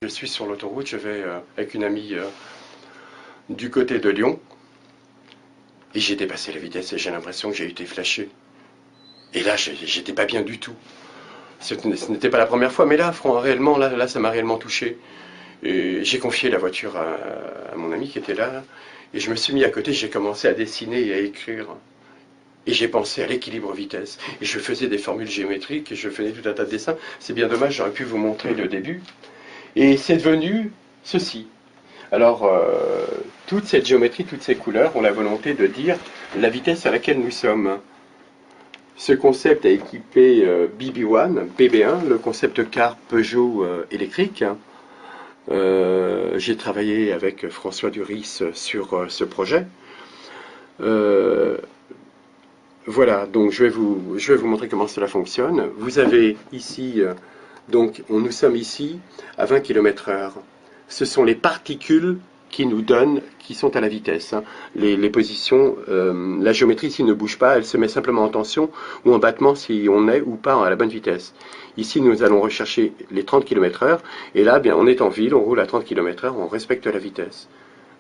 Je suis sur l'autoroute, je vais avec une amie du côté de Lyon et j'ai dépassé la vitesse et j'ai l'impression que j'ai été flashé. Et là, j'étais pas bien du tout. Ce n'était pas la première fois, mais là, réellement, là, ça m'a réellement touché. Et j'ai confié la voiture à mon ami qui était là et je me suis mis à côté, j'ai commencé à dessiner et à écrire. Et j'ai pensé à l'équilibre vitesse. Et je faisais des formules géométriques et je faisais tout un tas de dessins. C'est bien dommage, j'aurais pu vous montrer le début. Et c'est devenu ceci. Alors, toute cette géométrie, toutes ces couleurs ont la volonté de dire la vitesse à laquelle nous sommes. Ce concept a équipé BB1, le concept car Peugeot électrique. J'ai travaillé avec François Duris sur ce projet. Voilà, donc je vais vous montrer comment cela fonctionne. Vous avez ici, nous sommes ici à 20 km/h. Ce sont les particules qui nous donnent, qui sont à la vitesse. Les positions, la géométrie ici ne bouge pas, elle se met simplement en tension ou en battement si on est ou pas à la bonne vitesse. Ici, nous allons rechercher les 30 km/h, et là, bien, on est en ville, on roule à 30 km/h, on respecte la vitesse.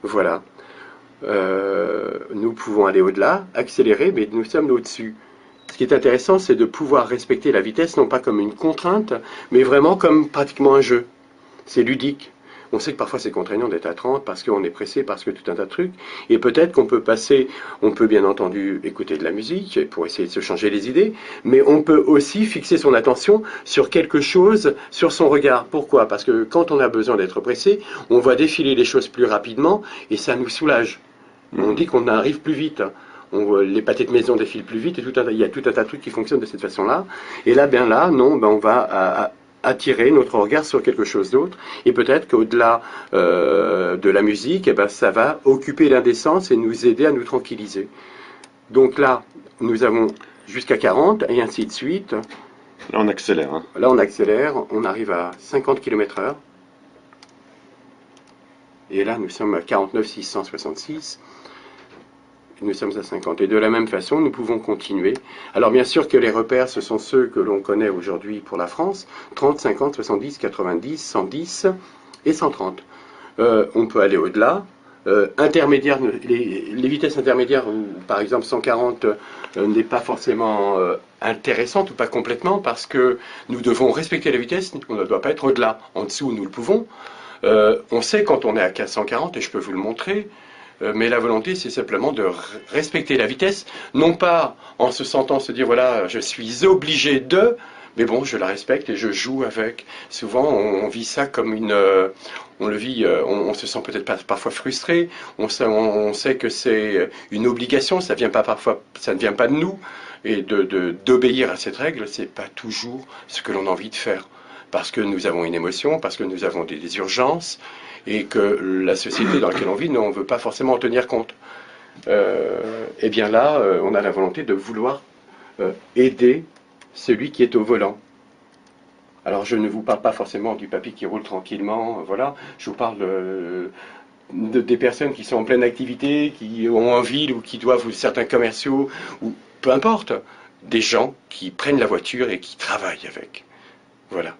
Voilà. Nous pouvons aller au-delà, accélérer, mais nous sommes au-dessus. Ce qui est intéressant, c'est de pouvoir respecter la vitesse, non pas comme une contrainte, mais vraiment comme pratiquement un jeu. C'est ludique. On sait que parfois c'est contraignant d'être à 30 parce qu'on est pressé, parce que tout un tas de trucs. Et peut-être qu'on peut passer, on peut bien entendu écouter de la musique pour essayer de se changer les idées, mais on peut aussi fixer son attention sur quelque chose, sur son regard. Pourquoi? Parce que quand on a besoin d'être pressé, on voit défiler les choses plus rapidement et ça nous soulage. On dit qu'on arrive plus vite. Les pâtés de maison défilent plus vite et il y a tout un tas de trucs qui fonctionnent de cette façon-là. Et là, bien là, non, ben on va attirer notre regard sur quelque chose d'autre. Et peut-être qu'au-delà de la musique, eh ben, ça va occuper l'indécence et nous aider à nous tranquilliser. Donc là, nous avons jusqu'à 40 et ainsi de suite. Là, on accélère. Hein. Là, on accélère, on arrive à 50 km/h. Et là, nous sommes à 49 666. Nous sommes à 50. Et de la même façon, nous pouvons continuer. Alors bien sûr que les repères, ce sont ceux que l'on connaît aujourd'hui pour la France. 30, 50, 70, 90, 110 et 130. On peut aller au-delà. Intermédiaire, les vitesses intermédiaires, où, par exemple 140 n'est pas forcément intéressante ou pas complètement, parce que nous devons respecter la vitesse, on ne doit pas être au-delà. En dessous, nous le pouvons. On sait quand on est à 140, et je peux vous le montrer, mais la volonté, c'est simplement de respecter la vitesse, non pas en se sentant se dire, voilà, je suis obligé de, mais bon, je la respecte et je joue avec. Souvent, on vit ça comme on le vit, on se sent peut-être parfois frustré, on sait que c'est une obligation, ça ne vient pas de nous, et d'obéir à cette règle, c'est pas toujours ce que l'on a envie de faire. Parce que nous avons une émotion, parce que nous avons des urgences, et que la société dans laquelle on vit, on ne veut pas forcément en tenir compte. Et bien là, on a la volonté de vouloir aider celui qui est au volant. Alors je ne vous parle pas forcément du papy qui roule tranquillement, voilà. Je vous parle des personnes qui sont en pleine activité, qui ont en ville ou qui doivent, ou certains commerciaux, ou peu importe, des gens qui prennent la voiture et qui travaillent avec. Voilà.